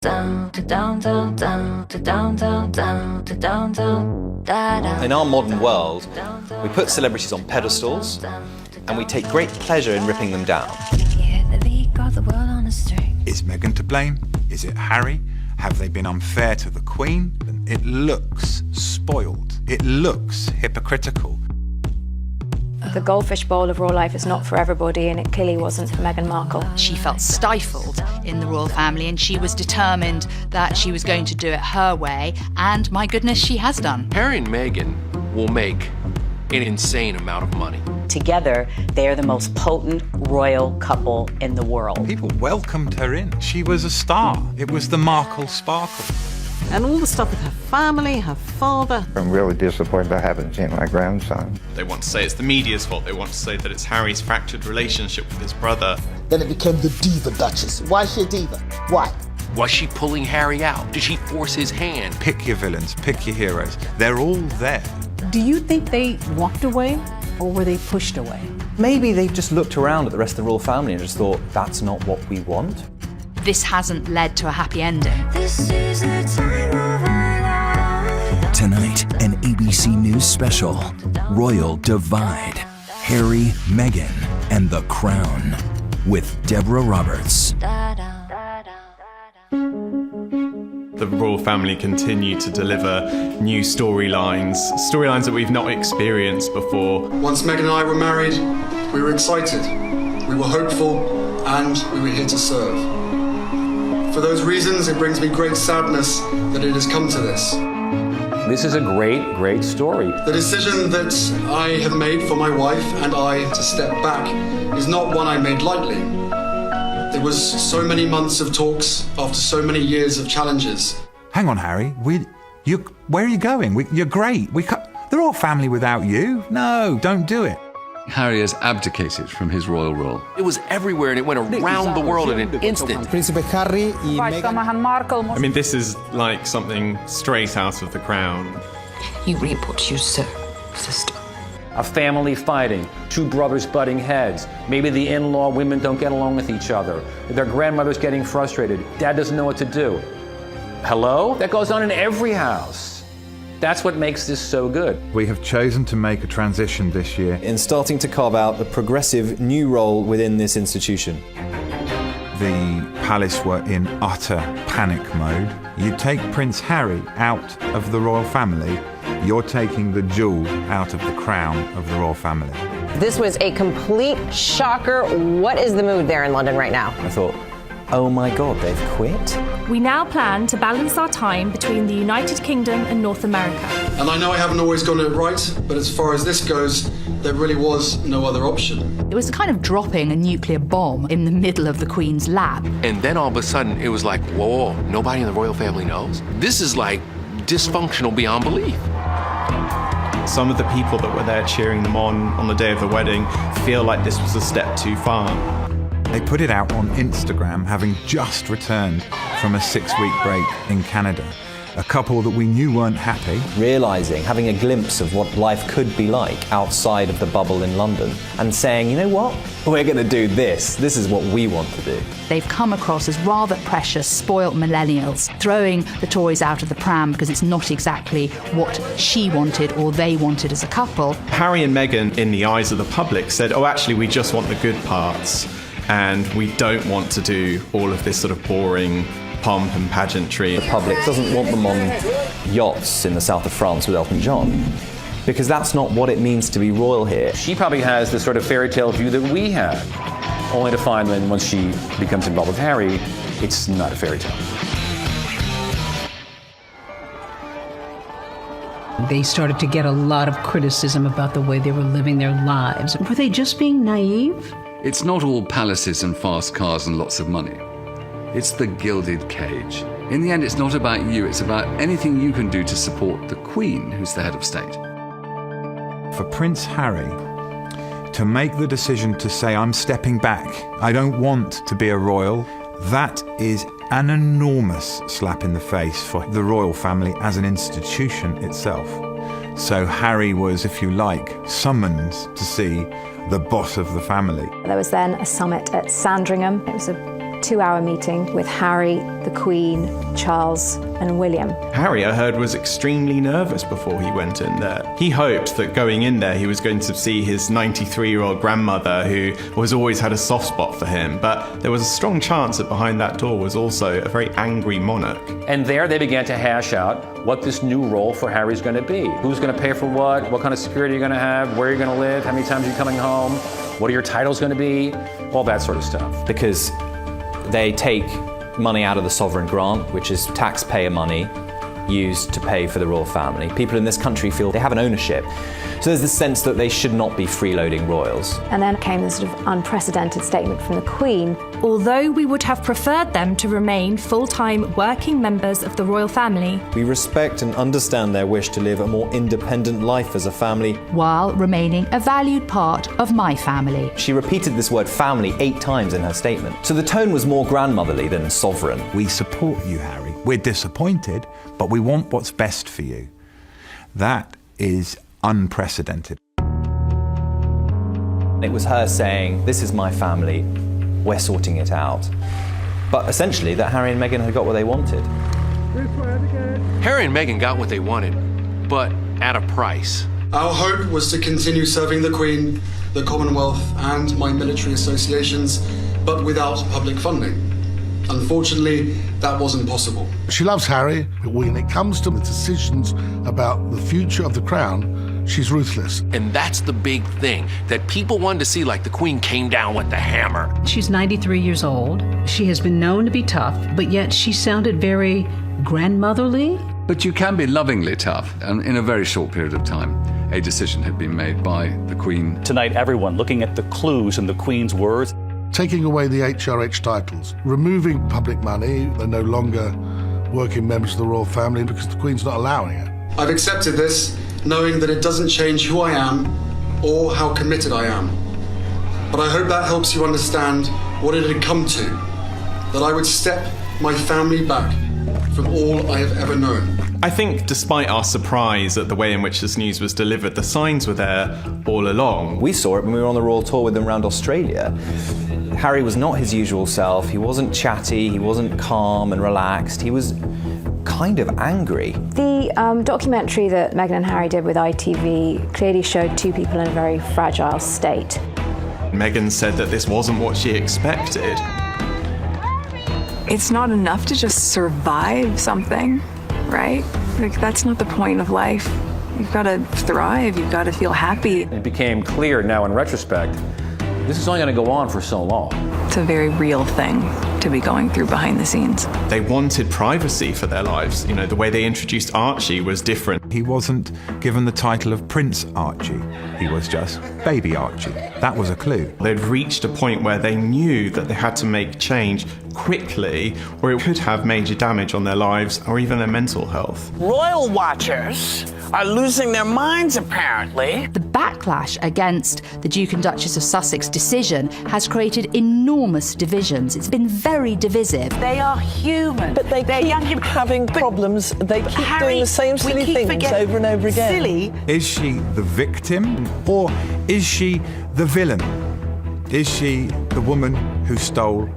In our modern world, we put celebrities on pedestals and we take great pleasure in ripping them down. Is Meghan to blame? Is it Harry? Have they been unfair to the Queen? It looks spoiled. It looks hypocritical. The goldfish bowl of royal life is not for everybody, and it clearly wasn't for Meghan Markle. She felt stifled in the royal family, and she was determined that she was going to do it her way, and my goodness, she has done. Harry and Meghan will make an insane amount of money. Together, they are the most potent royal couple in the world. People welcomed her in. She was a star. It was the Markle sparkle. And all the stuff with her family, her father. I'm really disappointed I haven't seen my grandson. They want to say it's the media's fault. They want to say that it's Harry's fractured relationship with his brother. Then it became the diva duchess. Why is she a diva? Why? Was she pulling Harry out? Did she force his hand? Pick your villains, pick your heroes. They're all there. Do you think they walked away or were they pushed away? Maybe they've just looked around at the rest of the royal family and just thought, that's not what we want. This hasn't led to a happy ending. Tonight, an ABC News special, Royal Divide, Harry, Meghan, and the Crown, with Deborah Roberts. The royal family continue to deliver new storylines that we've not experienced before. Once Meghan and I were married, we were excited, we were hopeful, and we were here to serve. For those reasons, it brings me great sadness that it has come to this. This is a great, great story. The decision that I have made for my wife and I to step back is not one I made lightly. There was so many months of talks after so many years of challenges. Hang on, Harry. Where are you going? You're great. They're all family without you. No, don't do it. Harry has abdicated from his royal role. It was everywhere and it went around the world in an instant. Príncipe Harry y Meghan. I mean, this is like something straight out of The Crown. You reap what you sow, sister. A family fighting, two brothers butting heads. Maybe the in-law women don't get along with each other. Their grandmother's getting frustrated. Dad doesn't know what to do. Hello? That goes on in every house. That's what makes this so good. We have chosen to make a transition this year in starting to carve out a progressive new role within this institution. The palace were in utter panic mode. You take Prince Harry out of the royal family, you're taking the jewel out of the crown of the royal family. This was a complete shocker. What is the mood there in London right now? I thought, oh my God, they've quit? We now plan to balance our time between the United Kingdom and North America. And I know I haven't always gotten it right, but as far as this goes, there really was no other option. It was kind of dropping a nuclear bomb in the middle of the Queen's lap. And then all of a sudden, it was like, whoa, nobody in the royal family knows? This is like dysfunctional beyond belief. Some of the people that were there cheering them on the day of the wedding feel like this was a step too far. They put it out on Instagram, having just returned from a 6-week break in Canada. A couple that we knew weren't happy. Realising, having a glimpse of what life could be like outside of the bubble in London and saying, you know what, we're going to do this. This is what we want to do. They've come across as rather precious, spoilt millennials, throwing the toys out of the pram because it's not exactly what she wanted or they wanted as a couple. Harry and Meghan, in the eyes of the public, said, oh, actually, we just want the good parts. And we don't want to do all of this sort of boring pomp and pageantry. The public doesn't want them on yachts in the south of France with Elton John, because that's not what it means to be royal here. She probably has this sort of fairy tale view that we have, only to find that once she becomes involved with Harry, it's not a fairy tale. They started to get a lot of criticism about the way they were living their lives. Were they just being naive? It's not all palaces and fast cars and lots of money. It's the gilded cage. In the end, it's not about you, it's about anything you can do to support the Queen, who's the head of state. For Prince Harry to make the decision to say, I'm stepping back, I don't want to be a royal, that is an enormous slap in the face for the royal family as an institution itself. So Harry was, if you like, summoned to see the boss of the family. There was then a summit at Sandringham. It was a 2-hour meeting with Harry, the Queen, Charles and William. Harry, I heard, was extremely nervous before he went in there. He hoped that going in there he was going to see his 93-year-old grandmother, who was always had a soft spot for him, but there was a strong chance that behind that door was also a very angry monarch. And there they began to hash out what this new role for Harry's going to be. Who's going to pay for what kind of security you're going to have, where you're going to live, how many times you're coming home, what are your titles going to be, all that sort of stuff. Because they take money out of the sovereign grant, which is taxpayer money used to pay for the royal family. People in this country feel they have an ownership. So there's this sense that they should not be freeloading royals. And then came this sort of unprecedented statement from the Queen. Although we would have preferred them to remain full-time working members of the royal family, we respect and understand their wish to live a more independent life as a family, while remaining a valued part of my family. She repeated this word family 8 times in her statement. So the tone was more grandmotherly than sovereign. We support you, Harry. We're disappointed, but we want what's best for you. That is unprecedented. It was her saying, this is my family, we're sorting it out. But essentially that Harry and Meghan had got what they wanted. Harry and Meghan got what they wanted, but at a price. Our hope was to continue serving the Queen, the Commonwealth and my military associations, but without public funding. Unfortunately, that wasn't possible. She loves Harry, but when it comes to the decisions about the future of the crown, she's ruthless. And that's the big thing that people wanted to see, like the Queen came down with the hammer. She's 93 years old. She has been known to be tough, but yet she sounded very grandmotherly. But you can be lovingly tough, and in a very short period of time, a decision had been made by the Queen. Tonight, everyone looking at the clues in the Queen's words. Taking away the HRH titles, removing public money, they're no longer working members of the royal family because the Queen's not allowing it. I've accepted this, knowing that it doesn't change who I am or how committed I am. But I hope that helps you understand what it had come to, that I would step my family back from all I have ever known. I think despite our surprise at the way in which this news was delivered, the signs were there all along. We saw it when we were on the royal tour with them around Australia. Harry was not his usual self. He wasn't chatty, he wasn't calm and relaxed. He was kind of angry. The documentary that Meghan and Harry did with ITV clearly showed two people in a very fragile state. Meghan said that this wasn't what she expected. It's not enough to just survive something, right? Like, that's not the point of life. You've got to thrive, you've got to feel happy. It became clear now in retrospect, this is only going to go on for so long. It's a very real thing to be going through behind the scenes. They wanted privacy for their lives. You know, the way they introduced Archie was different. He wasn't given the title of Prince Archie. He was just Baby Archie. That was a clue. They'd reached a point where they knew that they had to make change quickly, or it could have major damage on their lives or even their mental health. Royal watchers are losing their minds, apparently. The backlash against the Duke and Duchess of Sussex decision has created enormous divisions. It's been very divisive. They are human. But they keep having problems. They keep doing the same silly things over and over again. Silly. Is she the victim or is she the villain? Is she the woman who stole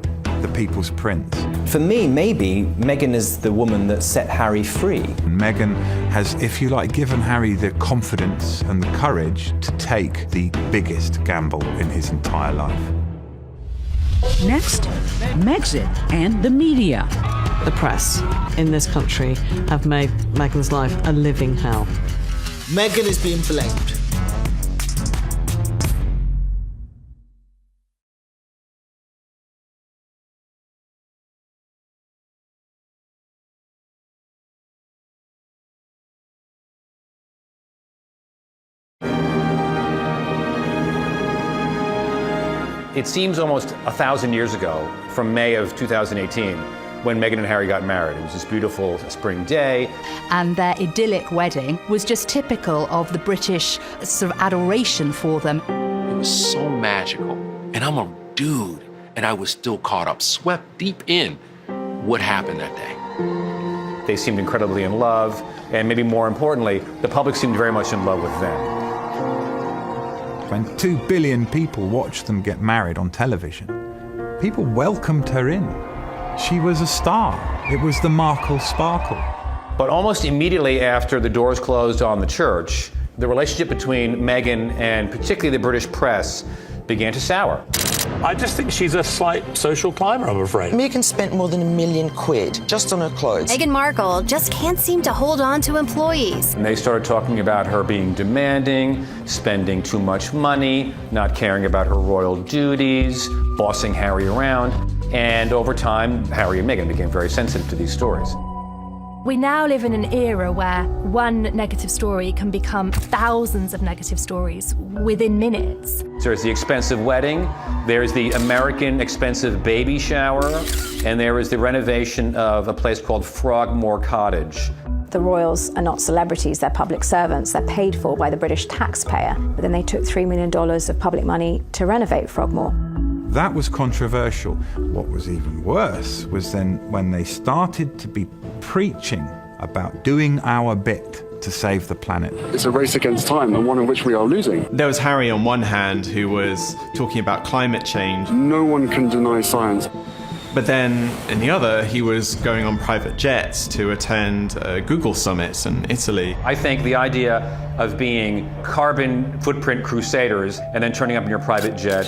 the people's prince? For me, maybe Meghan is the woman that set Harry free. Meghan has, if you like, given Harry the confidence and the courage to take the biggest gamble in his entire life. Next, Megxit and the media. The press in this country have made Meghan's life a living hell. Meghan is being blamed. It seems almost 1,000 years ago, from May of 2018, when Meghan and Harry got married. It was this beautiful spring day. And their idyllic wedding was just typical of the British sort of adoration for them. It was so magical. And I'm a dude, and I was still caught up, swept deep in what happened that day. They seemed incredibly in love, and maybe more importantly, the public seemed very much in love with them. When 2 billion people watch them get married on television, People welcomed her in. She was a star. It was the Markle sparkle. But almost immediately after the doors closed on the church, the relationship between Meghan and particularly the British press began to sour. I just think she's a slight social climber, I'm afraid. Meghan spent more than £1 million just on her clothes. Meghan Markle just can't seem to hold on to employees. And they started talking about her being demanding, spending too much money, not caring about her royal duties, bossing Harry around. And over time, Harry and Meghan became very sensitive to these stories. We now live in an era where one negative story can become thousands of negative stories within minutes. There's the expensive wedding, there's the American expensive baby shower, and there is the renovation of a place called Frogmore Cottage. The royals are not celebrities, they're public servants. They're paid for by the British taxpayer. But then they took $3 million of public money to renovate Frogmore. That was controversial. What was even worse was then when they started to be preaching about doing our bit to save the planet. It's a race against time, and one in which we are losing. There was Harry on one hand who was talking about climate change. No one can deny science. But then, in the other, he was going on private jets to attend Google summits in Italy. I think the idea of being carbon footprint crusaders and then turning up in your private jet,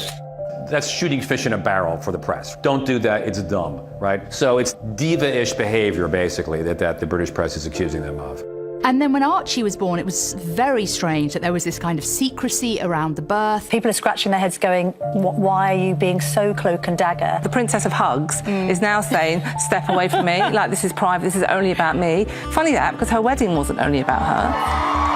that's shooting fish in a barrel for the press. Don't do that, it's dumb, right? So it's diva-ish behavior, basically, that the British press is accusing them of. And then when Archie was born, it was very strange that there was this kind of secrecy around the birth. People are scratching their heads going, why are you being so cloak and dagger? The Princess of Hugs is now saying, step away from me, like this is private, this is only about me. Funny that, because her wedding wasn't only about her.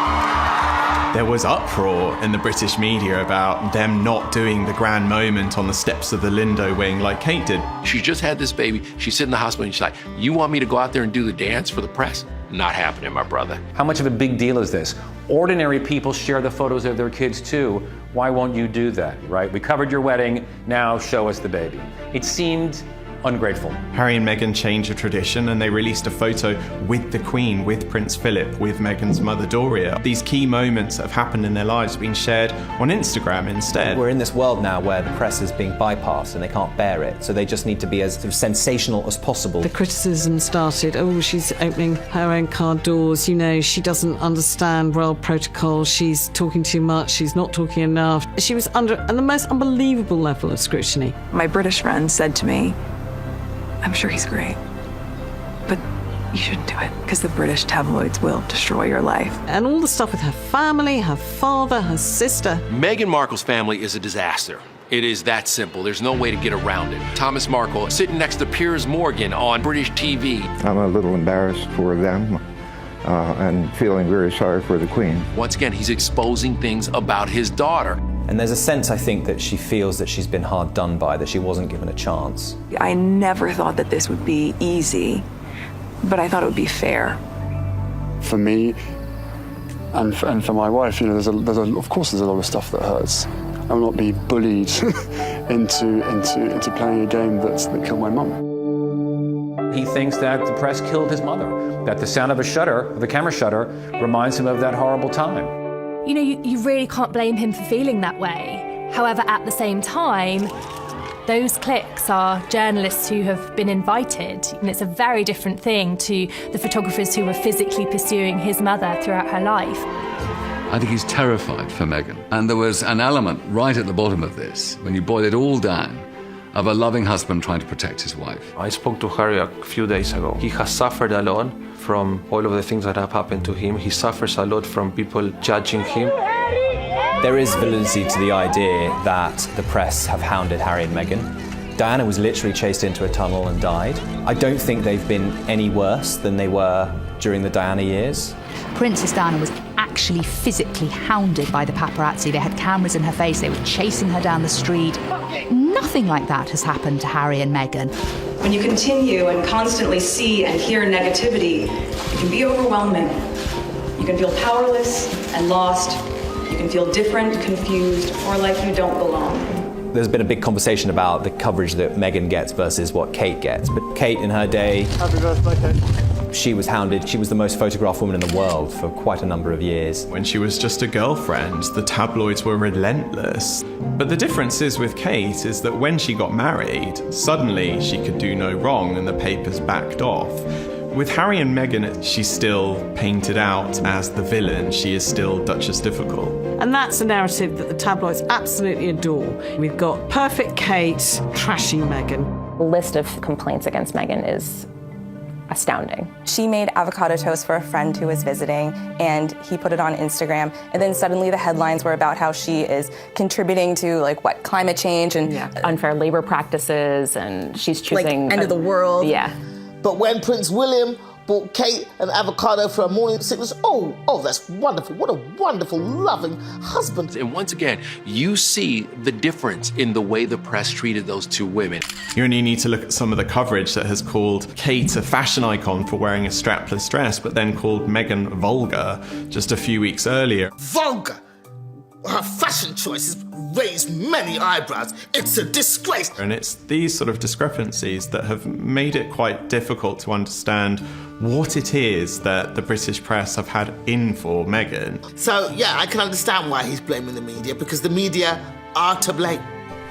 There was uproar in the British media about them not doing the grand moment on the steps of the Lindo wing like Kate did. She just had this baby. She's sitting in the hospital and she's like, you want me to go out there and do the dance for the press? Not happening, my brother. How much of a big deal is this? Ordinary people share the photos of their kids too. Why won't you do that, right? We covered your wedding, now show us the baby. It seemed ungrateful. Harry and Meghan changed a tradition and they released a photo with the Queen, with Prince Philip, with Meghan's mother Doria. These key moments that have happened in their lives have been shared on Instagram instead. We're in this world now where the press is being bypassed and they can't bear it, so they just need to be as sort of sensational as possible. The criticism started, she's opening her own car doors, she doesn't understand royal protocol, she's talking too much, she's not talking enough. She was under the most unbelievable level of scrutiny. My British friend said to me, I'm sure he's great, but you shouldn't do it because the British tabloids will destroy your life. And all the stuff with her family, her father, her sister. Meghan Markle's family is a disaster. It is that simple. There's no way to get around it. Thomas Markle sitting next to Piers Morgan on British TV. I'm a little embarrassed for them and feeling very sorry for the Queen. Once again, he's exposing things about his daughter. And there's a sense, I think, that she feels that she's been hard done by, that she wasn't given a chance. I never thought that this would be easy, but I thought it would be fair. For me and for my wife, of course there's a lot of stuff that hurts. I will not be bullied into playing a game that killed my mum. He thinks that the press killed his mother, that the sound of the camera shutter, reminds him of that horrible time. You really can't blame him for feeling that way. However, at the same time, those cliques are journalists who have been invited, and it's a very different thing to the photographers who were physically pursuing his mother throughout her life. I think he's terrified for Meghan. And there was an element right at the bottom of this, when you boil it all down, of a loving husband trying to protect his wife. I spoke to Harry a few days ago. He has suffered a lot from all of the things that have happened to him. He suffers a lot from people judging him. There is validity to the idea that the press have hounded Harry and Meghan. Diana was literally chased into a tunnel and died. I don't think they've been any worse than they were during the Diana years. Princess Diana was actually physically hounded by the paparazzi. They had cameras in her face, they were chasing her down the street. Nothing like that has happened to Harry and Meghan. When you continue and constantly see and hear negativity, it can be overwhelming. You can feel powerless and lost. You can feel different, confused, or like you don't belong. There's been a big conversation about the coverage that Meghan gets versus what Kate gets. But Kate, in her day... Happy birthday, Kate. She was hounded. She was the most photographed woman in the world for quite a number of years. When she was just a girlfriend, the tabloids were relentless. But the difference is with Kate is that when she got married, suddenly she could do no wrong and the papers backed off. With Harry and Meghan, she's still painted out as the villain. She is still Duchess Difficult. And that's a narrative that the tabloids absolutely adore. We've got perfect Kate, trashy Meghan. The list of complaints against Meghan is astounding. She made avocado toast for a friend who was visiting, and he put it on Instagram, and then suddenly the headlines were about how she is contributing to climate change and unfair labor practices, and she's choosing end of the world. Yeah. But when Prince William bought Kate an avocado for her morning sickness, oh, that's wonderful. What a wonderful, loving husband. And once again, you see the difference in the way the press treated those two women. You only need to look at some of the coverage that has called Kate a fashion icon for wearing a strapless dress, but then called Meghan vulgar just a few weeks earlier. Vulgar! Her fashion choices raised many eyebrows. It's a disgrace. And it's these sort of discrepancies that have made it quite difficult to understand what it is that the British press have had in for Meghan. So, yeah, I can understand why he's blaming the media, because the media are to blame.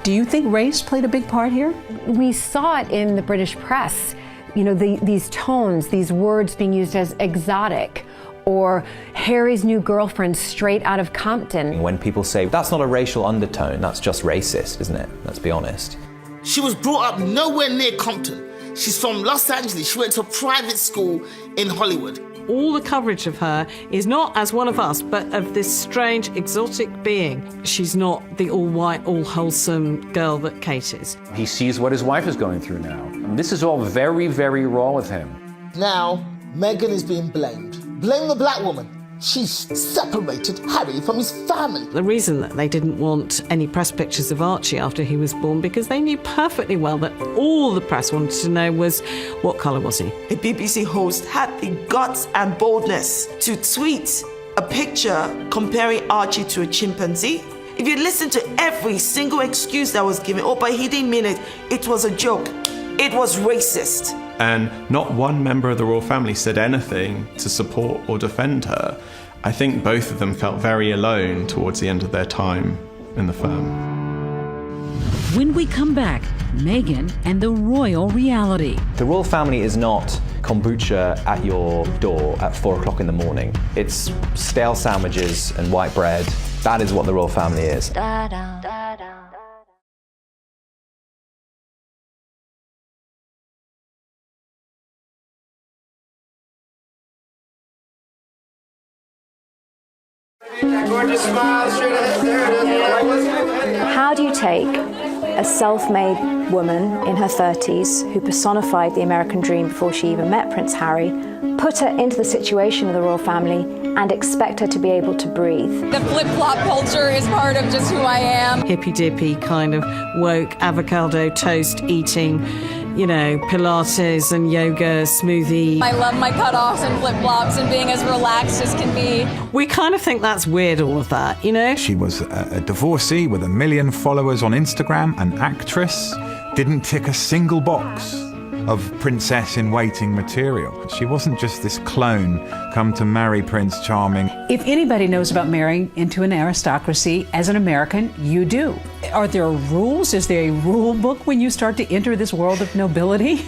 Do you think race played a big part here? We saw it in the British press. You know, these tones, these words being used as exotic, or Harry's new girlfriend straight out of Compton. When people say, that's not a racial undertone, that's just racist, isn't it? Let's be honest. She was brought up nowhere near Compton. She's from Los Angeles. She went to a private school in Hollywood. All the coverage of her is not as one of us, but of this strange, exotic being. She's not the all-white, all-wholesome girl that Kate is. He sees what his wife is going through now. And this is all very, very raw with him. Now, Meghan is being blamed. Blame the black woman. She's separated Harry from his family. The reason that they didn't want any press pictures of Archie after he was born, because they knew perfectly well that all the press wanted to know was, what colour was he? A BBC host had the guts and boldness to tweet a picture comparing Archie to a chimpanzee. If you listen to every single excuse that was given, but he didn't mean it, it was a joke, it was racist. And not one member of the royal family said anything to support or defend her. I think both of them felt very alone towards the end of their time in the firm. When we come back, Meghan and the royal reality. The royal family is not kombucha at your door at 4 o'clock in the morning. It's stale sandwiches and white bread. That is what the royal family is. How do you take a self-made woman in her 30s who personified the American dream before she even met Prince Harry, put her into the situation of the royal family, and expect her to be able to breathe? The flip-flop culture is part of just who I am. Hippy-dippy kind of woke avocado toast eating, Pilates and yoga, smoothie. I love my cutoffs and flip-flops and being as relaxed as can be. We kind of think that's weird, all of that, She was a divorcee with 1 million followers on Instagram, an actress, didn't tick a single box of princess-in-waiting material. She wasn't just this clone come to marry Prince Charming. If anybody knows about marrying into an aristocracy, as an American, you do. Are there rules? Is there a rule book when you start to enter this world of nobility?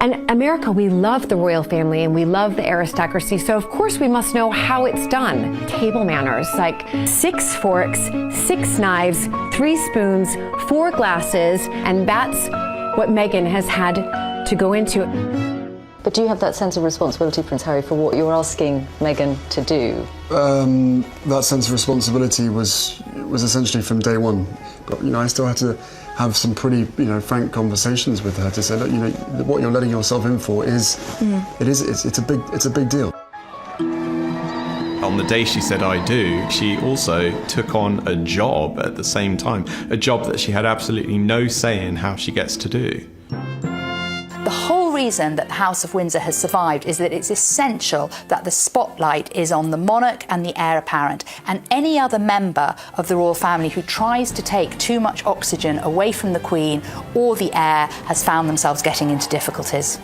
And America, we love the royal family and we love the aristocracy, so of course we must know how it's done. Table manners, like 6 forks, 6 knives, 3 spoons, 4 glasses, and that's what Meghan has had to go into. But do you have that sense of responsibility, Prince Harry, for what you're asking Meghan to do? That sense of responsibility was essentially from day one. But, I still had to have some pretty, frank conversations with her to say, look, what you're letting yourself in for is, it's a big deal. On the day she said I do, she also took on a job at the same time, a job that she had absolutely no say in how she gets to do. The whole reason that the House of Windsor has survived is that it's essential that the spotlight is on the monarch and the heir apparent, and any other member of the royal family who tries to take too much oxygen away from the Queen or the heir has found themselves getting into difficulties.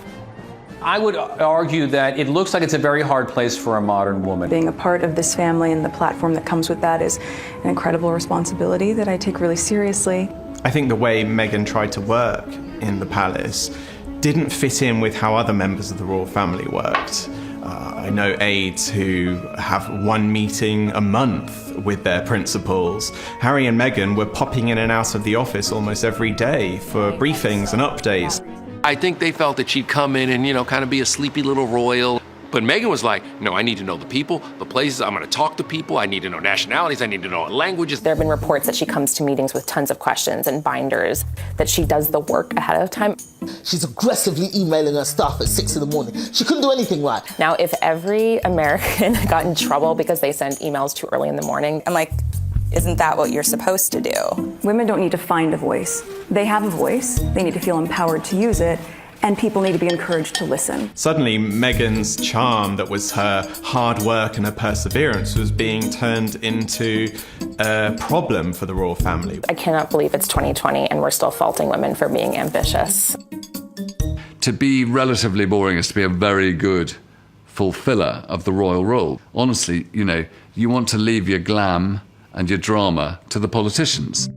I would argue that it looks like it's a very hard place for a modern woman. Being a part of this family and the platform that comes with that is an incredible responsibility that I take really seriously. I think the way Meghan tried to work in the palace didn't fit in with how other members of the royal family worked. I know aides who have one meeting a month with their principals. Harry and Meghan were popping in and out of the office almost every day for briefings and updates. I think they felt that she'd come in and, kind of be a sleepy little royal. But Meghan was like, no, I need to know the people, the places, I'm going to talk to people, I need to know nationalities, I need to know languages. There have been reports that she comes to meetings with tons of questions and binders, that she does the work ahead of time. She's aggressively emailing her staff at 6 a.m. She couldn't do anything right. Now, if every American got in trouble because they sent emails too early in the morning, I'm like, isn't that what you're supposed to do? Women don't need to find a voice. They have a voice. They need to feel empowered to use it. And people need to be encouraged to listen. Suddenly, Meghan's charm, that was her hard work and her perseverance, was being turned into a problem for the royal family. I cannot believe it's 2020 and we're still faulting women for being ambitious. To be relatively boring is to be a very good fulfiller of the royal role. Honestly, you want to leave your glam and your drama to the politicians.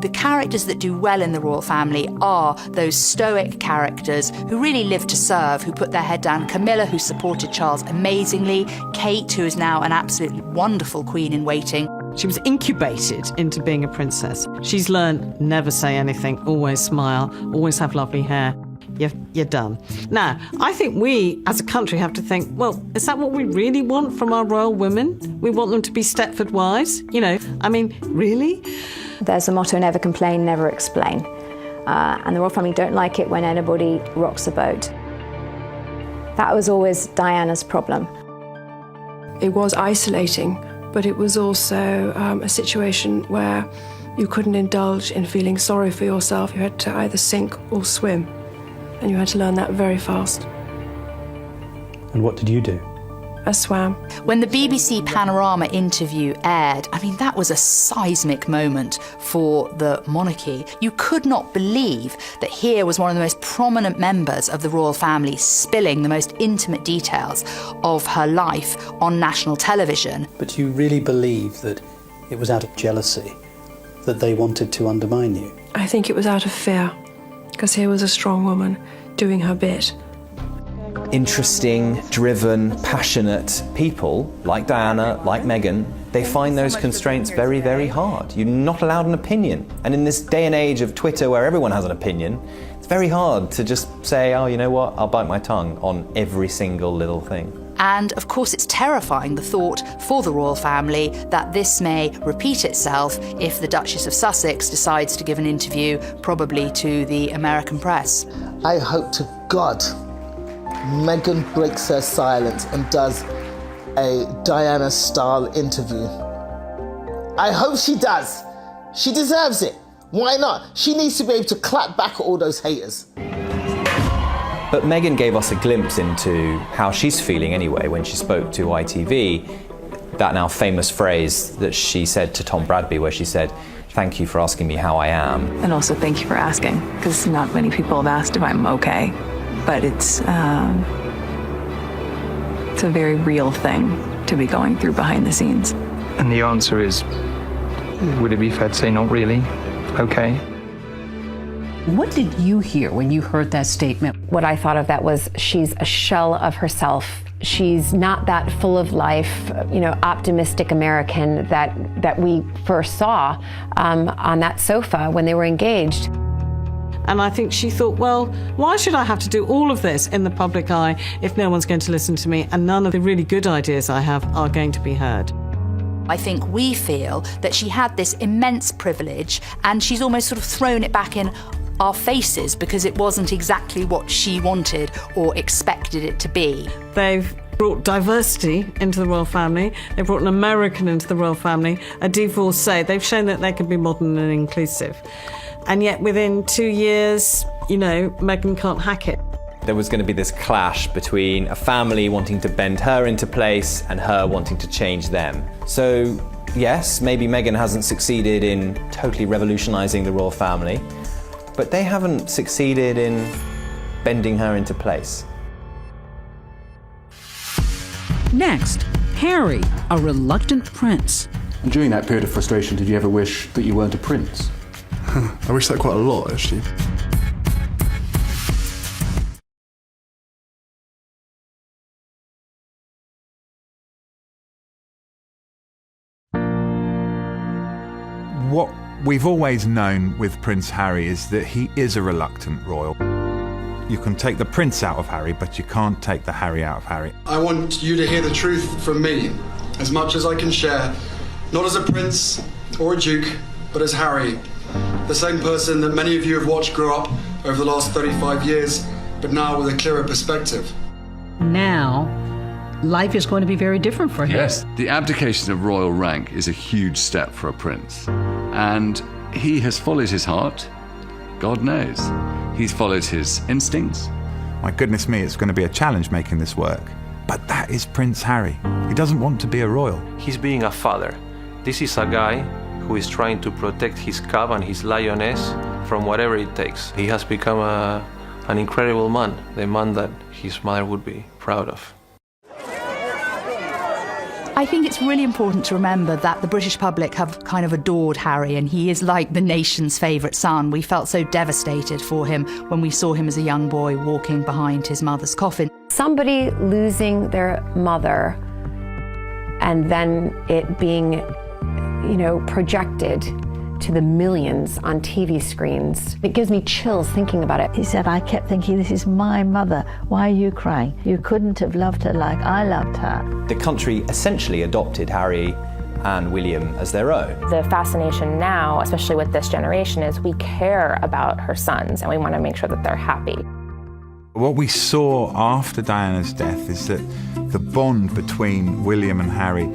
The characters that do well in the royal family are those stoic characters who really live to serve, who put their head down. Camilla, who supported Charles amazingly. Kate, who is now an absolutely wonderful queen in waiting. She was incubated into being a princess. She's learned never say anything, always smile, always have lovely hair. You're done. Now, I think we, as a country, have to think, well, is that what we really want from our royal women? We want them to be Stepford wives? Really? There's a motto, never complain, never explain. And the royal family don't like it when anybody rocks the boat. That was always Diana's problem. It was isolating, but it was also a situation where you couldn't indulge in feeling sorry for yourself. You had to either sink or swim. And you had to learn that very fast. And what did you do? I swam. When the BBC Panorama interview aired, that was a seismic moment for the monarchy. You could not believe that here was one of the most prominent members of the royal family spilling the most intimate details of her life on national television. But you really believe that it was out of jealousy that they wanted to undermine you? I think it was out of fear, because here was a strong woman doing her bit. Interesting, driven, passionate people like Diana, like Meghan, they find those constraints very, very hard. You're not allowed an opinion. And in this day and age of Twitter where everyone has an opinion, it's very hard to just say, oh, you know what, I'll bite my tongue on every single little thing. And of course, it's terrifying, the thought for the royal family that this may repeat itself if the Duchess of Sussex decides to give an interview, probably to the American press. I hope to God Meghan breaks her silence and does a Diana-style interview. I hope she does. She deserves it. Why not? She needs to be able to clap back at all those haters. But Meghan gave us a glimpse into how she's feeling anyway when she spoke to ITV. That now famous phrase that she said to Tom Bradby, where she said, "Thank you for asking me how I am." And also thank you for asking, because not many people have asked if I'm okay. But it's a very real thing to be going through behind the scenes. And the answer is, would it be fair to say not really? Okay. What did you hear when you heard that statement? What I thought of that was she's a shell of herself. She's not that full of life, optimistic American that we first saw on that sofa when they were engaged. And I think she thought, well, why should I have to do all of this in the public eye if no one's going to listen to me and none of the really good ideas I have are going to be heard? I think we feel that she had this immense privilege and she's almost sort of thrown it back in our faces because it wasn't exactly what she wanted or expected it to be. They've brought diversity into the royal family. They've brought an American into the royal family, a divorcee. They've shown that they can be modern and inclusive. And yet within 2 years, Meghan can't hack it. There was going to be this clash between a family wanting to bend her into place and her wanting to change them. So yes, maybe Meghan hasn't succeeded in totally revolutionising the royal family, but they haven't succeeded in bending her into place. Next, Harry, a reluctant prince. And during that period of frustration, did you ever wish that you weren't a prince? I wish that quite a lot, actually. What we've always known with Prince Harry is that he is a reluctant royal. You can take the prince out of Harry, but you can't take the Harry out of Harry. I want you to hear the truth from me, as much as I can share, not as a prince or a duke, but as Harry, the same person that many of you have watched grow up over the last 35 years, but now with a clearer perspective. Now, life is going to be very different for him. Yes, the abdication of royal rank is a huge step for a prince. And he has followed his heart. God knows. He's followed his instincts. My goodness me, it's going to be a challenge making this work. But that is Prince Harry. He doesn't want to be a royal. He's being a father. This is a guy who is trying to protect his cub and his lioness from whatever it takes. He has become an incredible man, the man that his mother would be proud of. I think it's really important to remember that the British public have kind of adored Harry, and he is like the nation's favourite son. We felt so devastated for him when we saw him as a young boy walking behind his mother's coffin. Somebody losing their mother and then it being, projected to the millions on TV screens. It gives me chills thinking about it. He said, I kept thinking, this is my mother. Why are you crying? You couldn't have loved her like I loved her. The country essentially adopted Harry and William as their own. The fascination now, especially with this generation, is we care about her sons and we want to make sure that they're happy. What we saw after Diana's death is that the bond between William and Harry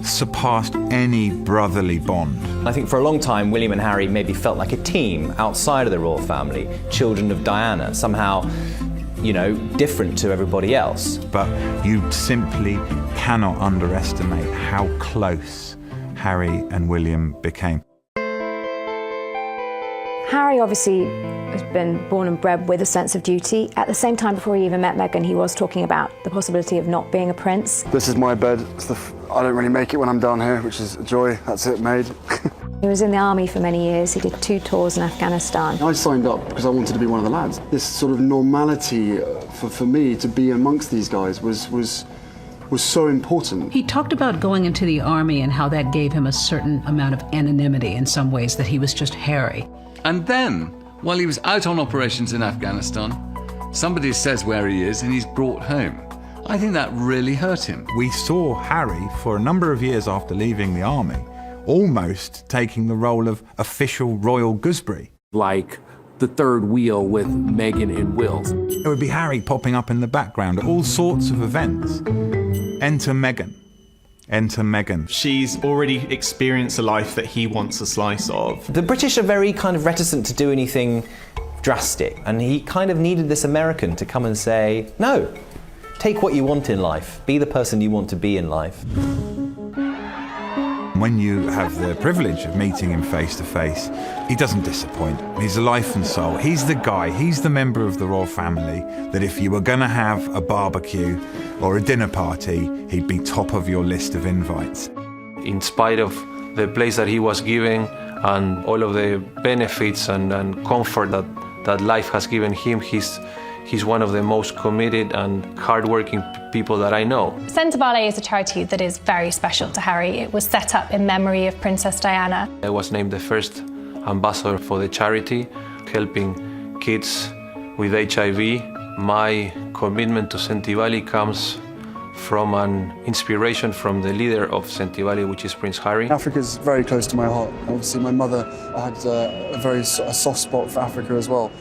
surpassed any brotherly bond. I think for a long time, William and Harry maybe felt like a team outside of the royal family, children of Diana, somehow, different to everybody else. But you simply cannot underestimate how close Harry and William became. Harry obviously has been born and bred with a sense of duty. At the same time, before he even met Meghan, he was talking about the possibility of not being a prince. This is my bed. I don't really make it when I'm down here, which is a joy. That's it, made. He was in the army for many years. He did 2 tours in Afghanistan. I signed up because I wanted to be one of the lads. This sort of normality for me to be amongst these guys was so important. He talked about going into the army and how that gave him a certain amount of anonymity in some ways, that he was just Harry. And then, while he was out on operations in Afghanistan, somebody says where he is and he's brought home. I think that really hurt him. We saw Harry, for a number of years after leaving the army, almost taking the role of official royal gooseberry. Like the third wheel with Meghan and Will. It would be Harry popping up in the background at all sorts of events. Enter Meghan. Enter Meghan. She's already experienced a life that he wants a slice of. The British are very kind of reticent to do anything drastic, and he kind of needed this American to come and say, no, take what you want in life, be the person you want to be in life. When you have the privilege of meeting him face to face, he doesn't disappoint. He's a life and soul. He's the guy, he's the member of the royal family that if you were going to have a barbecue or a dinner party, he'd be top of your list of invites. In spite of the place that he was giving and all of the benefits and comfort that life has given him, he's one of the most committed and hardworking people that I know. Centre Ballet is a charity that is very special to Harry. It was set up in memory of Princess Diana. I was named the first ambassador for the charity, helping kids with HIV. My commitment to Centre comes from an inspiration from the leader of Centre, which is Prince Harry. Africa's very close to my heart. Obviously, my mother had a soft spot for Africa as well.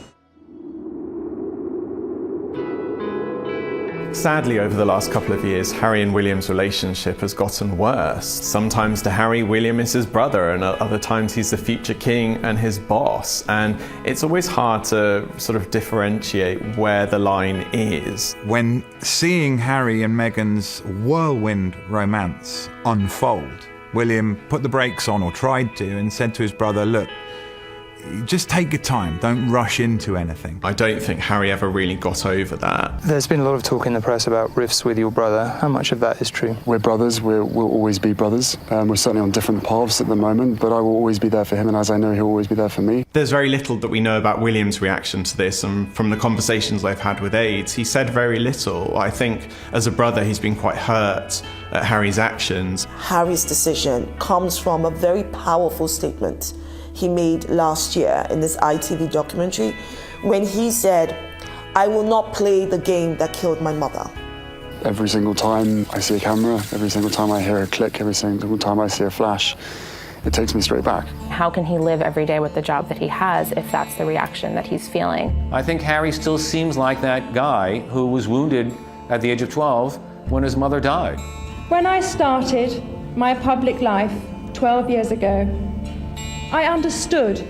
Sadly, over the last couple of years, Harry and William's relationship has gotten worse. Sometimes to Harry, William is his brother, and other times he's the future king and his boss. And it's always hard to sort of differentiate where the line is. When seeing Harry and Meghan's whirlwind romance unfold, William put the brakes on, or tried to, and said to his brother, look, just take your time. Don't rush into anything. I don't think Harry ever really got over that. There's been a lot of talk in the press about rifts with your brother. How much of that is true? We're brothers. We'll always be brothers. We're certainly on different paths at the moment, but I will always be there for him, and as I know, he'll always be there for me. There's very little that we know about William's reaction to this, and from the conversations I've had with aides, he said very little. I think as a brother, he's been quite hurt at Harry's actions. Harry's decision comes from a very powerful statement he made last year in this ITV documentary when he said, "I will not play the game that killed my mother." Every single time I see a camera, every single time I hear a click, every single time I see a flash, it takes me straight back. How can he live every day with the job that he has if that's the reaction that he's feeling? I think Harry still seems like that guy who was wounded at the age of 12 when his mother died. When I started my public life 12 years ago, I understood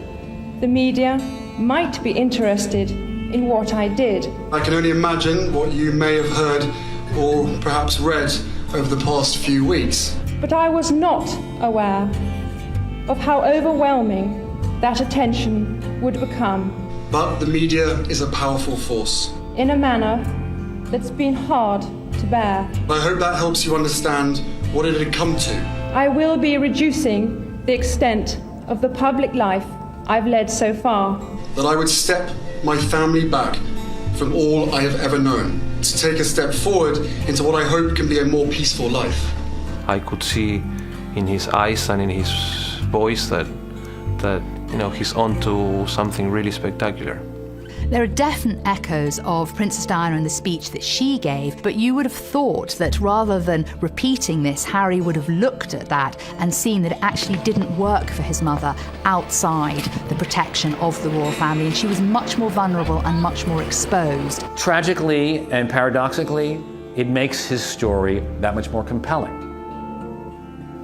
the media might be interested in what I did. I can only imagine what you may have heard or perhaps read over the past few weeks. But I was not aware of how overwhelming that attention would become. But the media is a powerful force. In a manner that's been hard to bear. I hope that helps you understand what it had come to. I will be reducing the extent of the public life I've led so far. That I would step my family back from all I have ever known, to take a step forward into what I hope can be a more peaceful life. I could see in his eyes and in his voice that he's on to something really spectacular. There are definite echoes of Princess Diana in the speech that she gave, but you would have thought that rather than repeating this, Harry would have looked at that and seen that it actually didn't work for his mother outside the protection of the royal family, and she was much more vulnerable and much more exposed. Tragically and paradoxically, it makes his story that much more compelling.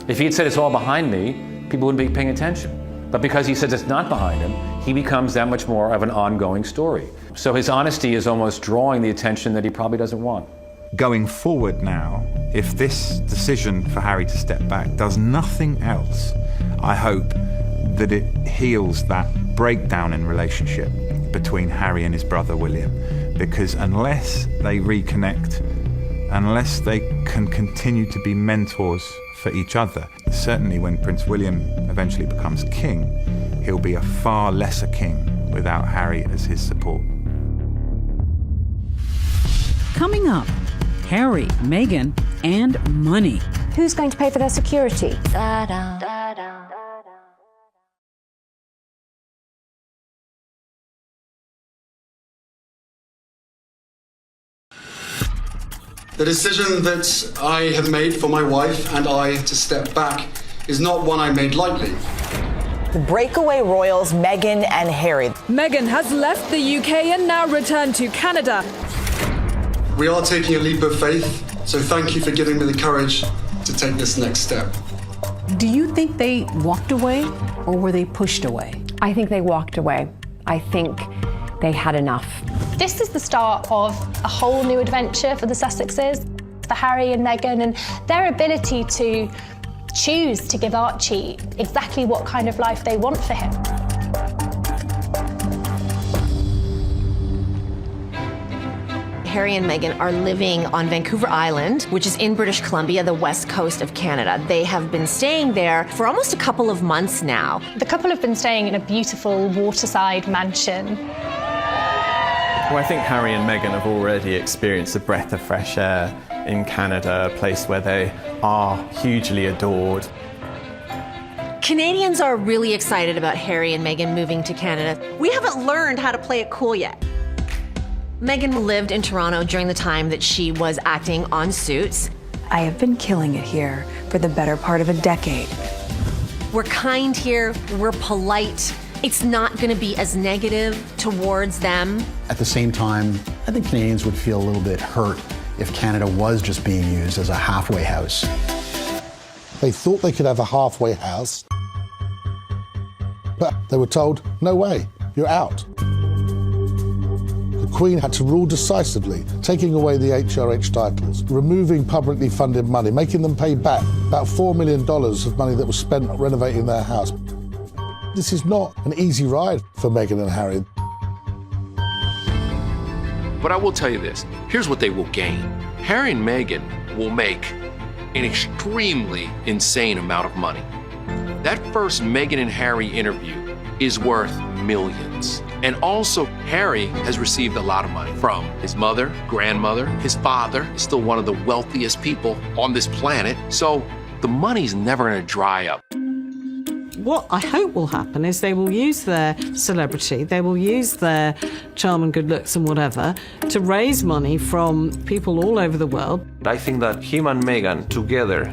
If he had said it's all behind me, people wouldn't be paying attention. But because he says it's not behind him, he becomes that much more of an ongoing story. So his honesty is almost drawing the attention that he probably doesn't want. Going forward now, if this decision for Harry to step back does nothing else, I hope that it heals that breakdown in relationship between Harry and his brother William. Because unless they reconnect, unless they can continue to be mentors for each other, certainly when Prince William eventually becomes king, he'll be a far lesser king without Harry as his support. Coming up, Harry, Meghan, and money. Who's going to pay for their security? The decision that I have made for my wife and I to step back is not one I made lightly. The breakaway royals Meghan and Harry. Meghan has left the UK and now returned to Canada. We are taking a leap of faith, so thank you for giving me the courage to take this next step. Do you think they walked away or were they pushed away? I think they walked away. I think they had enough. This is the start of a whole new adventure for the Sussexes, for Harry and Meghan, and their ability to choose to give Archie exactly what kind of life they want for him. Harry and Meghan are living on Vancouver Island, which is in British Columbia, the west coast of Canada. They have been staying there for almost a couple of months now. The couple have been staying in a beautiful waterside mansion. Well, I think Harry and Meghan have already experienced a breath of fresh air in Canada, a place where they are hugely adored. Canadians are really excited about Harry and Meghan moving to Canada. We haven't learned how to play it cool yet. Meghan lived in Toronto during the time that she was acting on Suits. I have been killing it here for the better part of a decade. We're kind here, we're polite. It's not going to be as negative towards them. At the same time, I think Canadians would feel a little bit hurt if Canada was just being used as a halfway house. They thought they could have a halfway house, but they were told, no way, you're out. The Queen had to rule decisively, taking away the HRH titles, removing publicly funded money, making them pay back about $4 million of money that was spent renovating their house. This is not an easy ride for Meghan and Harry. But I will tell you this, here's what they will gain. Harry and Meghan will make an extremely insane amount of money. That first Meghan and Harry interview is worth millions. And also, Harry has received a lot of money from his mother, grandmother, his father is still one of the wealthiest people on this planet. So the money's never gonna dry up. What I hope will happen is they will use their celebrity, they will use their charm and good looks and whatever to raise money from people all over the world. I think that him and Meghan together,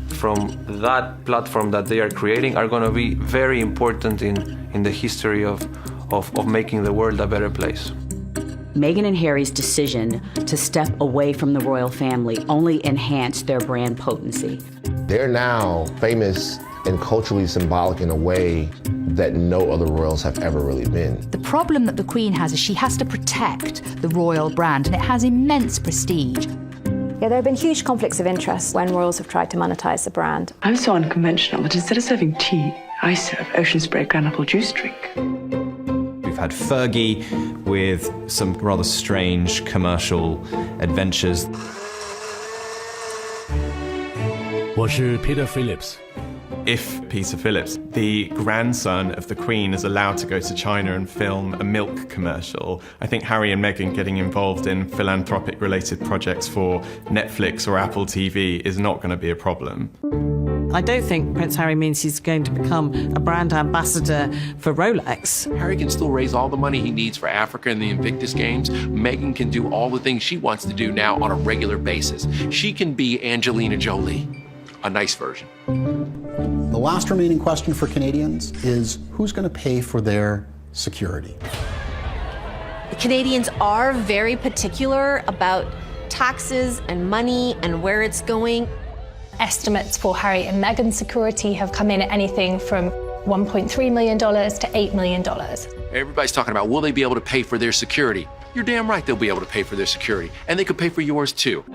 from that platform that they are creating, are going to be very important in the history of making the world a better place. Meghan and Harry's decision to step away from the royal family only enhanced their brand potency. They're now famous and culturally symbolic in a way that no other royals have ever really been. The problem that the Queen has is she has to protect the royal brand, and it has immense prestige. Yeah, there have been huge conflicts of interest when royals have tried to monetize the brand. I'm so unconventional that instead of serving tea, I serve ocean spray granapple juice drink. We've had Fergie with some rather strange commercial adventures. 我是 Peter Phillips. If Peter Phillips, the grandson of the Queen, is allowed to go to China and film a milk commercial, I think Harry and Meghan getting involved in philanthropic-related projects for Netflix or Apple TV is not going to be a problem. I don't think Prince Harry means he's going to become a brand ambassador for Rolex. Harry can still raise all the money he needs for Africa and the Invictus Games. Meghan can do all the things she wants to do now on a regular basis. She can be Angelina Jolie, a nice version. The last remaining question for Canadians is who's going to pay for their security? Canadians are very particular about taxes and money and where it's going. Estimates for Harry and Meghan's security have come in at anything from $1.3 million to $8 million. Everybody's talking about, will they be able to pay for their security? You're damn right they'll be able to pay for their security. And they could pay for yours too.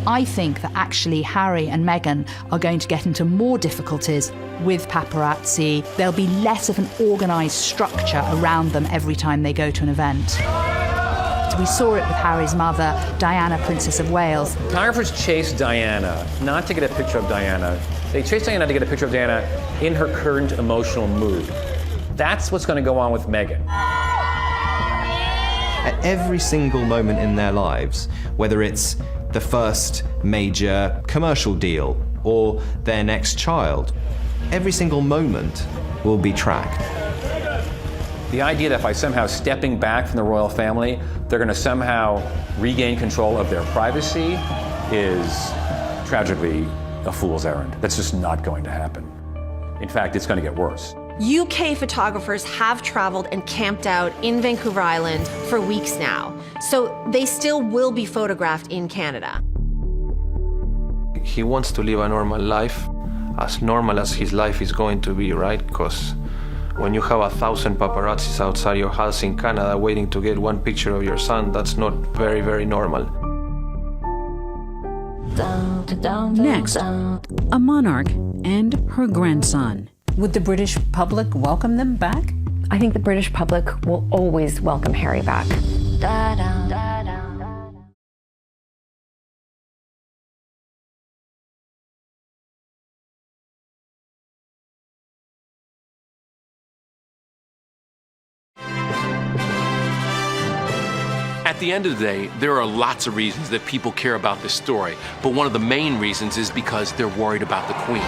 I think that actually Harry and Meghan are going to get into more difficulties with paparazzi. There'll be less of an organised structure around them every time they go to an event. We saw it with Harry's mother, Diana, Princess of Wales. Photographers chased Diana, not to get a picture of Diana. They chased Diana to get a picture of Diana in her current emotional mood. That's what's going to go on with Meghan. At every single moment in their lives, whether it's the first major commercial deal or their next child, every single moment will be tracked. The idea that by somehow stepping back from the royal family, they're going to somehow regain control of their privacy is tragically a fool's errand. That's just not going to happen. In fact, it's going to get worse. UK photographers have traveled and camped out in Vancouver Island for weeks now, so they still will be photographed in Canada. He wants to live a normal life, as normal as his life is going to be, right? Because when you have 1,000 paparazzis outside your house in Canada waiting to get one picture of your son, that's not very, very normal. Next, a monarch and her grandson. Would the British public welcome them back? I think the British public will always welcome Harry back. At the end of the day, there are lots of reasons that people care about this story, but one of the main reasons is because they're worried about the Queen.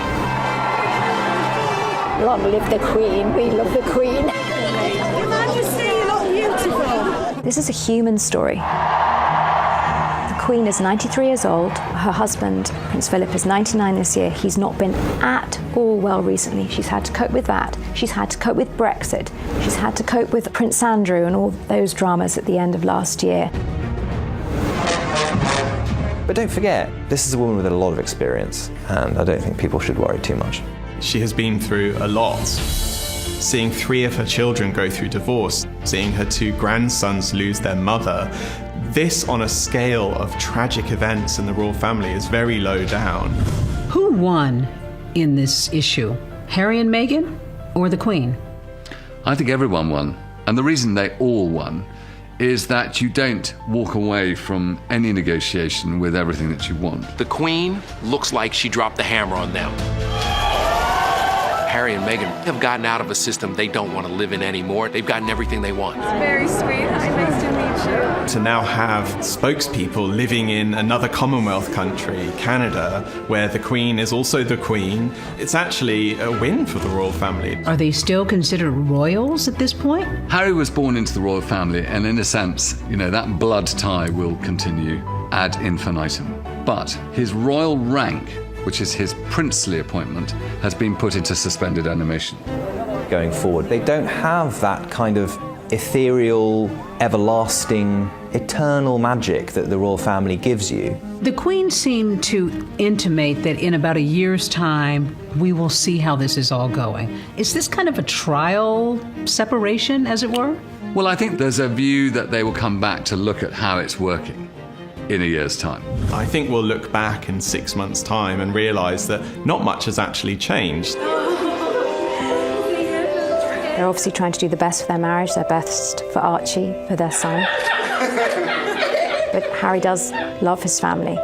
Long live the Queen. We love the Queen. Your Majesty, you look beautiful. This is a human story. The Queen is 93 years old. Her husband, Prince Philip, is 99 this year. He's not been at all well recently. She's had to cope with that. She's had to cope with Brexit. She's had to cope with Prince Andrew and all those dramas at the end of last year. But don't forget, this is a woman with a lot of experience, and I don't think people should worry too much. She has been through a lot. Seeing 3 of her children go through divorce, seeing her 2 grandsons lose their mother, this on a scale of tragic events in the royal family is very low down. Who won in this issue? Harry and Meghan or the Queen? I think everyone won. And the reason they all won is that you don't walk away from any negotiation with everything that you want. The Queen looks like she dropped the hammer on them. Harry and Meghan have gotten out of a system they don't want to live in anymore. They've gotten everything they want. Very sweet. Hi, nice to meet you. To now have spokespeople living in another Commonwealth country, Canada, where the Queen is also the Queen, it's actually a win for the royal family. Are they still considered royals at this point? Harry was born into the royal family, and in a sense, that blood tie will continue ad infinitum. But his royal rank, which is his princely appointment, has been put into suspended animation. Going forward, they don't have that kind of ethereal, everlasting, eternal magic that the royal family gives you. The Queen seemed to intimate that in about a year's time, we will see how this is all going. Is this kind of a trial separation, as it were? Well, I think there's a view that they will come back to look at how it's working in a year's time. I think we'll look back in 6 months' time and realise that not much has actually changed. They're obviously trying to do the best for their marriage, their best for Archie, for their son. But Harry does love his family.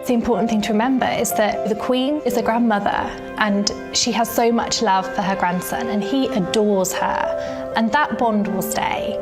The important thing to remember is that the Queen is a grandmother and she has so much love for her grandson and he adores her, and that bond will stay.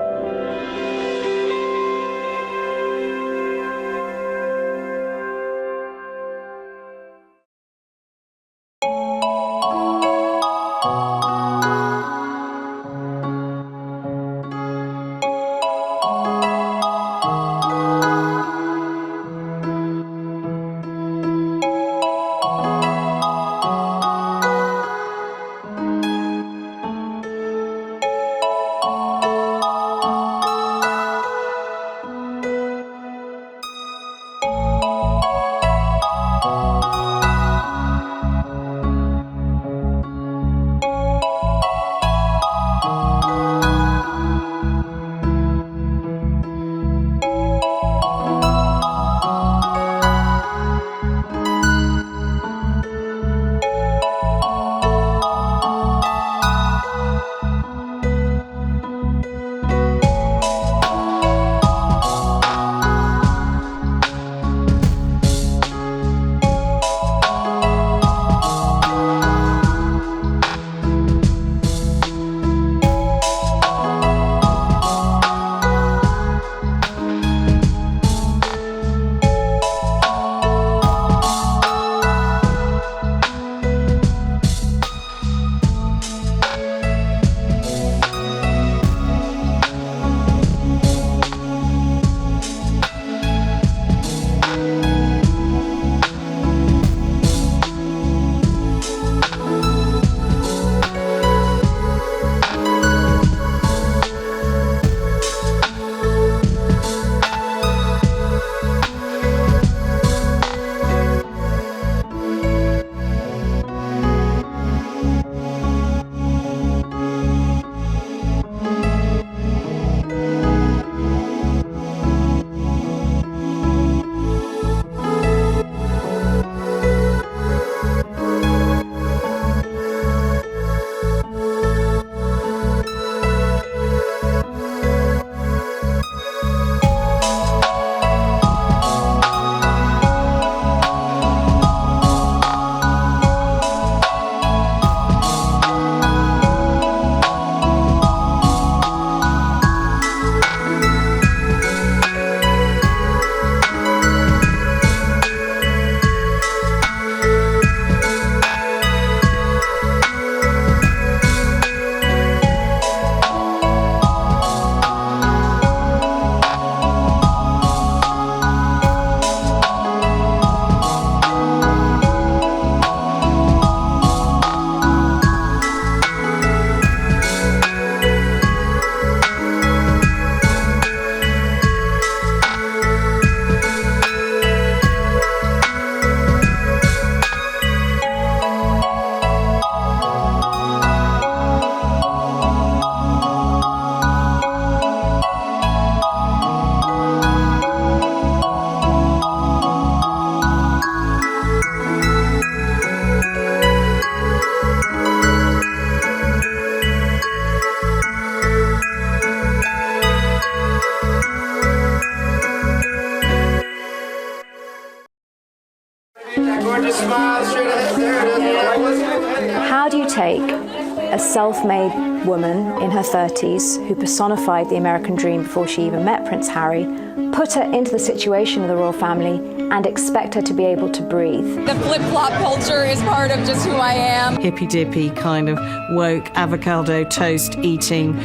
self-made woman in her 30s who personified the American dream before she even met Prince Harry, put her into the situation of the royal family and expect her to be able to breathe. The flip-flop culture is part of just who I am. Hippy-dippy kind of woke avocado toast eating,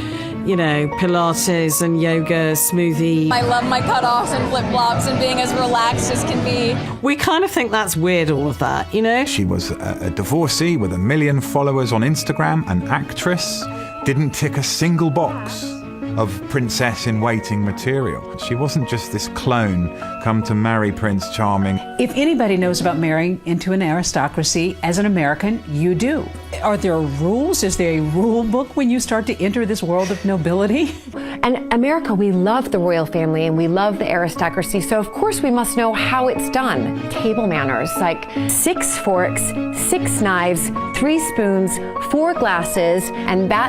you know, Pilates and yoga, smoothie. I love my cutoffs and flip-flops and being as relaxed as can be. We kind of think that's weird, all of that, you know? She was a divorcee with 1 million followers on Instagram, an actress, didn't tick a single box of princess-in-waiting material. She wasn't just this clone come to marry Prince Charming. If anybody knows about marrying into an aristocracy, as an American, you do. Are there rules? Is there a rule book when you start to enter this world of nobility? And America, we love the royal family and we love the aristocracy, so of course we must know how it's done. Table manners, like 6 forks, 6 knives, 3 spoons, 4 glasses, and that